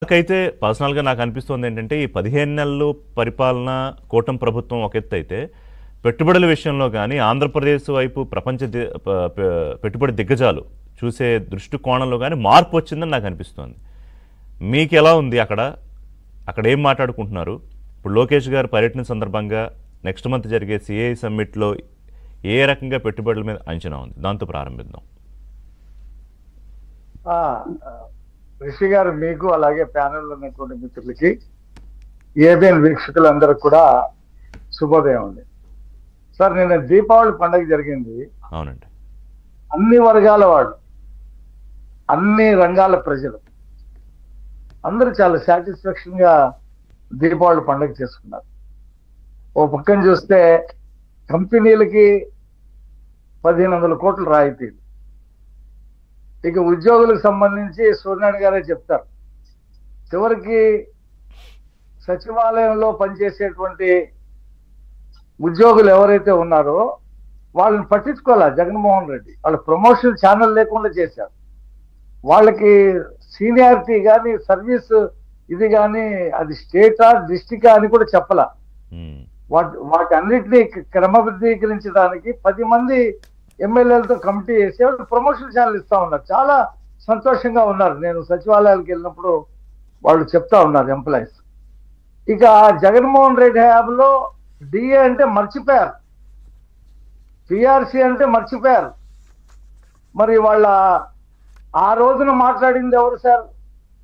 నాకైతే పర్సనల్గా నాకు అనిపిస్తుంది ఏంటంటే ఈ 15 నెలలు పరిపాలన కూటమి ప్రభుత్వం ఒక ఎత్తు అయితే పెట్టుబడుల విషయంలో కానీ ఆంధ్రప్రదేశ్ వైపు పెట్టుబడి దిగ్గజాలు చూసే దృష్టికోణంలో కానీ మార్పు వచ్చిందని నాకు అనిపిస్తుంది. మీకు ఎలా ఉంది అక్కడ? అక్కడ ఏం మాట్లాడుకుంటున్నారు? ఇప్పుడు లోకేష్ గారు పర్యటన సందర్భంగా నెక్స్ట్ మంత్ జరిగే సిఐ సమ్మిట్లో ఏ రకంగా పెట్టుబడుల మీద అంచనా ఉంది? దాంతో ప్రారంభిద్దాం. రిషి గారు, మీకు అలాగే ప్యానెల్ ఉన్నటువంటి మిత్రులకి, ఏబిఎన్ వీక్షకులందరికి కూడా శుభోదయం ఉంది. సార్, నిన్న దీపావళి పండుగ జరిగింది. అవునండి. అన్ని వర్గాల వాళ్ళు, అన్ని రంగాల ప్రజలు అందరూ చాలా సాటిస్ఫాక్షన్ గా దీపావళి పండుగ చేసుకున్నారు. ఓ పక్కన చూస్తే కంపెనీలకి 1500 కోట్ల రాయితీలు. ఇక ఉద్యోగులకు సంబంధించి సూర్యనారాయణ గారే చెప్తారు. చివరికి సచివాలయంలో పనిచేసేటువంటి ఉద్యోగులు ఎవరైతే ఉన్నారో వాళ్ళని పట్టించుకోవాలా జగన్మోహన్ రెడ్డి. వాళ్ళ ప్రమోషన్ ఛానల్ లేకుండా చేశారు. వాళ్ళకి సీనియారిటీ కానీ సర్వీస్ ఇది కానీ అది స్టేటా డిస్టికా అని కూడా చెప్పాల. వాటి అన్నిటినీ క్రమబద్ధీకరించడానికి 10 మంది ఎమ్మెల్యేలతో కమిటీ చేసి వాళ్ళు ప్రమోషన్ ఛానల్ ఇస్తా ఉన్నారు. చాలా సంతోషంగా ఉన్నారు. నేను సచివాలయాలకు వెళ్ళినప్పుడు వాళ్ళు చెప్తా ఉన్నారు ఎంప్లాయీస్. ఇక జగన్మోహన్ రెడ్డి హయాంలో డిఏ అంటే మర్చిపోయారు, పిఆర్సి అంటే మర్చిపోయారు. మరి వాళ్ళ ఆ రోజున మాట్లాడింది ఎవరు సార్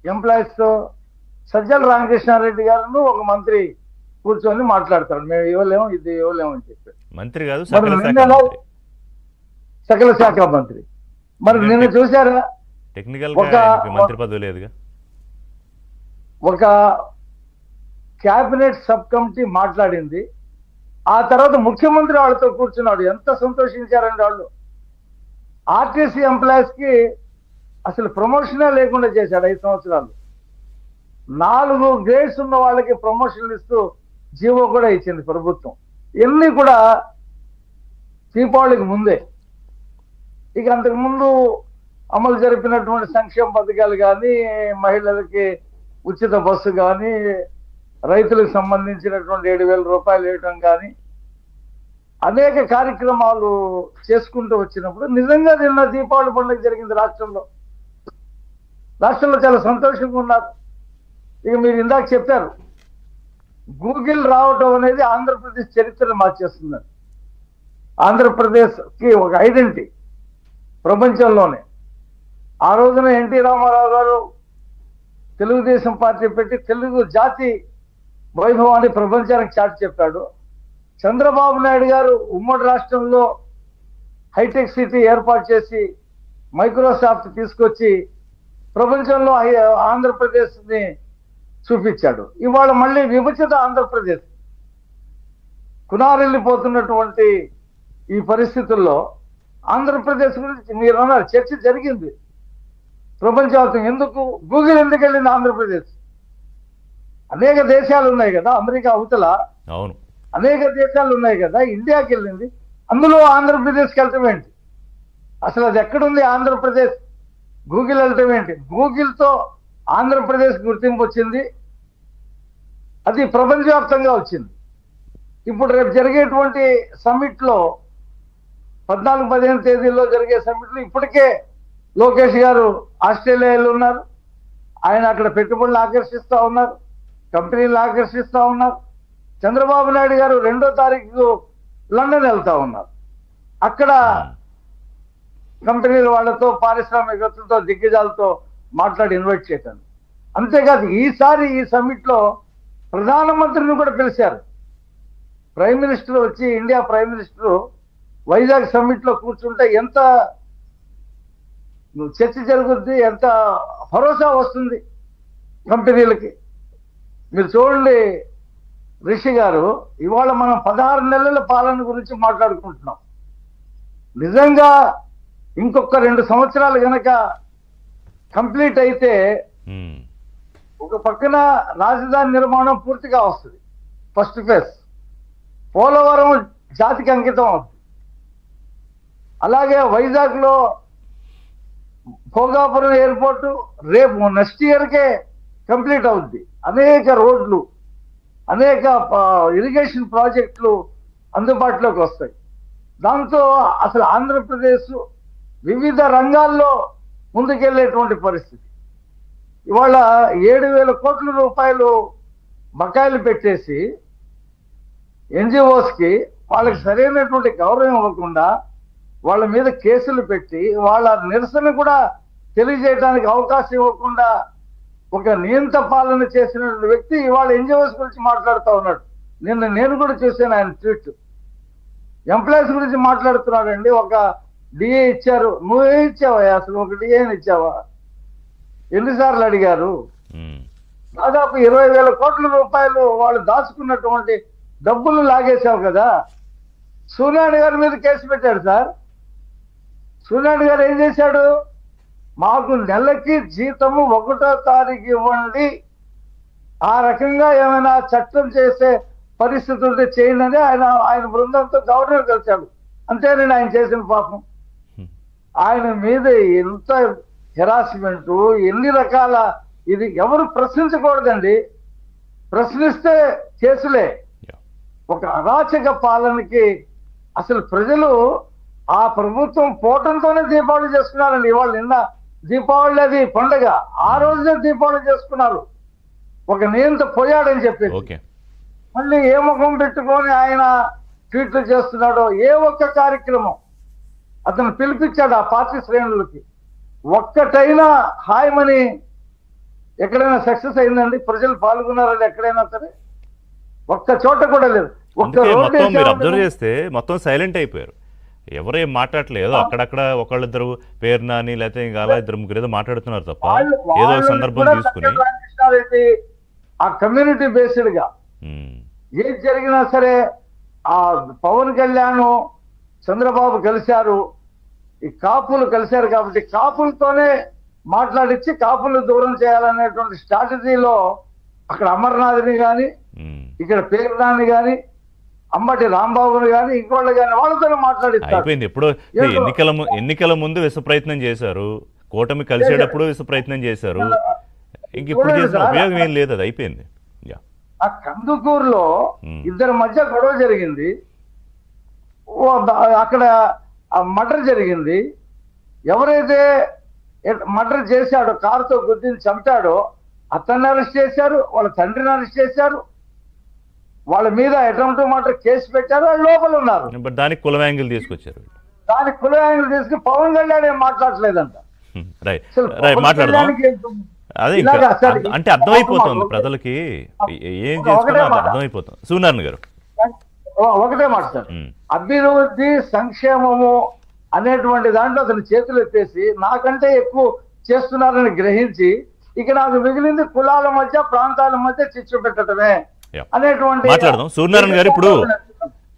ఎంప్లాయీస్ తో? సజ్జల రామకృష్ణారెడ్డి గారు ఒక మంత్రి కూర్చొని మాట్లాడతారు, మేము ఇవ్వలేము ఇది ఇవ్వలేము అని చెప్పి. మంత్రి కాదు, సకల శాఖ మంత్రి. మరి నిన్న చూసారా, మంత్రి పదవి లేదుగా. ఒక క్యాబినెట్ సబ్ కమిటీ మాట్లాడింది, ఆ తర్వాత ముఖ్యమంత్రి వాళ్ళతో కూర్చున్నాడు. ఎంత సంతోషించారండి వాళ్ళు. ఆర్టీసీ ఎంప్లాయీస్ కి అసలు ప్రమోషనే లేకుండా చేశాడు 5 సంవత్సరాలు. 4 గ్రేడ్స్ ఉన్న వాళ్ళకి ప్రమోషన్లు ఇస్తూ జీవో కూడా ఇచ్చింది ప్రభుత్వం. ఇవన్నీ కూడా దీపావళికి ముందే. ఇక అంతకుముందు అమలు జరిపినటువంటి సంక్షేమ పథకాలు కానీ, మహిళలకి ఉచిత బస్సు కానీ, రైతులకు సంబంధించినటువంటి 7,000 రూపాయలు ఇవ్వటం కానీ, అనేక కార్యక్రమాలు చేసుకుంటూ వచ్చినప్పుడు నిజంగా నిన్న దీపావళి పండుగ జరిగింది రాష్ట్రంలో. చాలా సంతోషంగా ఉన్నారు. ఇక మీరు ఇందాక చెప్పారు, గూగుల్ రావటం అనేది ఆంధ్రప్రదేశ్ చరిత్రను మార్చేస్తుందని. ఆంధ్రప్రదేశ్ కి ఒక ఐడెంటిటీ ప్రపంచంలోనే. ఆ రోజున ఎన్టీ రామారావు గారు తెలుగుదేశం పార్టీ పెట్టి తెలుగు జాతి వైభవాన్ని ప్రపంచానికి చాటి చెప్పాడు. చంద్రబాబు నాయుడు గారు ఉమ్మడి రాష్ట్రంలో హైటెక్ సిటీ ఏర్పాటు చేసి మైక్రోసాఫ్ట్ తీసుకొచ్చి ప్రపంచంలో ఆంధ్రప్రదేశ్ ని చూపించాడు. ఇవాళ మళ్ళీ విభజిత ఆంధ్రప్రదేశ్ కునారెళ్ళిపోతున్నటువంటి ఈ పరిస్థితుల్లో ఆంధ్రప్రదేశ్ గురించి మీరు అన్నారు, చర్చ జరిగింది ప్రపంచవ్యాప్తంగా. ఎందుకు గూగుల్ ఎందుకు వెళ్ళింది ఆంధ్రప్రదేశ్? అనేక దేశాలు ఉన్నాయి కదా, అమెరికా అవతల అనేక దేశాలు ఉన్నాయి కదా, ఇండియాకి వెళ్ళింది. అందులో ఆంధ్రప్రదేశ్కి వెళ్ళటం ఏంటి? అసలు అది ఎక్కడుంది ఆంధ్రప్రదేశ్? గూగుల్ వెళ్ళటం ఏంటి? గూగుల్తో ఆంధ్రప్రదేశ్ గుర్తింపు వచ్చింది, అది ప్రపంచవ్యాప్తంగా వచ్చింది. ఇప్పుడు రేపు జరిగేటువంటి సమ్మిట్లో 14-15 తేదీల్లో జరిగే సమ్మిట్లో ఇప్పటికే లోకేష్ గారు ఆస్ట్రేలియాలో ఉన్నారు. ఆయన అక్కడ పెట్టుబడులు ఆకర్షిస్తూ ఉన్నారు, కంపెనీలు ఆకర్షిస్తూ ఉన్నారు. చంద్రబాబు నాయుడు గారు 2వ తారీఖు లండన్ వెళ్తా ఉన్నారు. అక్కడ కంపెనీల వాళ్ళతో, పారిశ్రామికవేత్తలతో, దిగ్గజాలతో మాట్లాడి ఇన్వైట్ చేయటం. అంతేకాదు ఈసారి ఈ సమ్మిట్లో ప్రధానమంత్రిని కూడా పిలిచారు. ప్రైమ్ మినిస్టర్ వచ్చి, ఇండియా ప్రైమ్ మినిస్టర్ వైజాగ్ సమ్మిట్లో కూర్చుంటే ఎంత చర్చ జరుగుద్ది, ఎంత భరోసా వస్తుంది కంపెనీలకి. మీరు చూడండి రిషి గారు, ఇవాళ మనం 16 నెలల పాలన గురించి మాట్లాడుకుంటున్నాం. నిజంగా ఇంకొక 2 సంవత్సరాలు గనక కంప్లీట్ అయితే ఒక పక్కన రాజధాని నిర్మాణం పూర్తిగా వస్తుంది, ఫస్ట్ ఫేజ్. పోలవరం జాతికి అంకితం అవుతుంది. అలాగే వైజాగ్ లో భోగాపురం ఎయిర్పోర్టు రేపు నెక్స్ట్ ఇయర్కే కంప్లీట్ అవుద్ది. అనేక రోడ్లు, అనేక ఇరిగేషన్ ప్రాజెక్టులు అందుబాటులోకి వస్తాయి. దాంతో అసలు ఆంధ్రప్రదేశ్ వివిధ రంగాల్లో ముందుకెళ్లేటువంటి పరిస్థితి. ఇవాళ 7,000 కోట్ల రూపాయలు బకాయిలు పెట్టేసి ఎన్జిఓస్కి వాళ్ళకి సరైనటువంటి గౌరవం ఇవ్వకుండా వాళ్ళ మీద కేసులు పెట్టి వాళ్ళ నిరసన కూడా తెలియజేయడానికి అవకాశం ఇవ్వకుండా ఒక నియంత పాలన చేసినటువంటి వ్యక్తి ఇవాళ ఎన్జిఓస్ గురించి మాట్లాడుతూ ఉన్నాడు. నేను కూడా చూశాను ఆయన ట్వీట్. ఎంప్లాయీస్ గురించి మాట్లాడుతున్నాడండి. ఒక డిఏ ఇచ్చారు, నువ్వే ఇచ్చావా? అసలు ఒక డిఏని ఇచ్చావా? ఎన్నిసార్లు అడిగారు? దాదాపు 20,000 కోట్ల రూపాయలు వాళ్ళు దాచుకున్నటువంటి డబ్బులు లాగేశావు కదా. సూర్యనారాయణ గారి మీద కేసు పెట్టాడు సార్. సూర్యనారాయణ గారు ఏం చేశాడు? మాకు నెలకి జీతము 1వ తారీఖు ఇవ్వండి, ఆ రకంగా ఏమైనా చట్టం చేసే పరిస్థితి ఉంటే చేయండి ఆయన బృందంతో గవర్నర్ కలిశాడు. అంతేనండి ఆయన చేసిన పాపం. ఆయన మీద ఎంత హెరాస్మెంట్, ఎన్ని రకాల, ఇది ఎవరు ప్రశ్నించకూడదండి. ప్రశ్నిస్తే కేసులే. ఒక అరాచక పాలనకి అసలు ప్రజలు ఆ ప్రభుత్వం పోవటంతోనే దీపావళి చేసుకున్నారండి. ఇవాళ నిన్న దీపావళి అది పండగ, ఆ రోజే దీపావళి చేసుకున్నారు. ఒక నియంత పోయాడని చెప్పేసి మళ్ళీ ఏ ముఖం పెట్టుకొని ఆయన ట్వీట్లు చేస్తున్నాడో. ఏ ఒక్క కార్యక్రమం అతను పిలిపించాడు ఆ పార్టీ శ్రేణులకి, ఒక్కటైనా హాయమని ఎక్కడైనా సక్సెస్ అయిందండి? ప్రజలు పాల్గొన్నారని ఎక్కడైనా సరే? ఒక్క చోట కూడా లేదు. మొత్తం మీరు అబ్జర్వ్ చేస్తే మొత్తం సైలెంట్ అయిపోయారు. ఎవరేం మాట్లాడలేదు. అక్కడక్కడ ఒకళ్ళిద్దరు పేరు నాని లేకపోతే ఇంకా అలా 2-3 ఏదో మాట్లాడుతున్నారు తప్ప ఏదో సందర్భం తీసుకుని ఆ కమ్యూనిటీ బేస్డ్ గా ఏది జరిగినా సరే ఆ పవన్ కళ్యాణ్ చంద్రబాబు కలిశారు, ఈ కాపులు కలిశారు కాబట్టి కాపులతోనే మాట్లాడించి కాపులు దూరం చేయాలనేటువంటి స్ట్రాటజీలో అక్కడ అమర్నాథ్ని కానీ, ఇక్కడ పేరునాని కానీ, అంబటి రాంబాబుని కానీ, ఇంకోళ్ళు కానీ వాళ్ళతోనే మాట్లాడిస్తారు. అయిపోయింది. ఎప్పుడో ఎన్నికల ముందు విశ్వ ప్రయత్నం చేశారు, కూటమి కలిసేటప్పుడు విశ్వ ప్రయత్నం చేశారు. ఇంక ఇప్పుడు చేసిన ఉపయోగం ఏం లేదు, అది అయిపోయింది. ఆ కందుకూరులో ఇద్దరి మధ్య గొడవ జరిగింది, అక్కడ మర్డర్ జరిగింది. ఎవరైతే మర్డర్ చేశాడో, కారుతో గుద్దిని చంపాడో అతన్ని అరెస్ట్ చేశారు, వాళ్ళ తండ్రిని అరెస్ట్ చేశారు, వాళ్ళ మీద అటెంప్ట్ మర్డర్ కేసు పెట్టారు, వాళ్ళు లోపల ఉన్నారు. దానికి కులం యాంగిల్ తీసుకొచ్చారు. దానికి కులం యాంగిల్ తీసుకుని పవన్ కళ్యాణ్ ఏం మాట్లాడలేదంట. అదే అంటే అర్థమైపోతుంది ప్రజలకి ఏం చేస్తున్నా అర్థమైపోతుంది. సూర్యనారాయణ గారు ఒకటే మాట్లాడు, అభివృద్ధి సంక్షేమము అనేటువంటి దాంట్లో అతను చేతులు ఎత్తేసి నాకంటే ఎక్కువ చేస్తున్నారని గ్రహించి ఇక నాకు మిగిలింది కులాల మధ్య ప్రాంతాల మధ్య చిచ్చు పెట్టడమే అనేటువంటి మాట్లాడదాం. సూర్యనారాయణ గారు ఇప్పుడు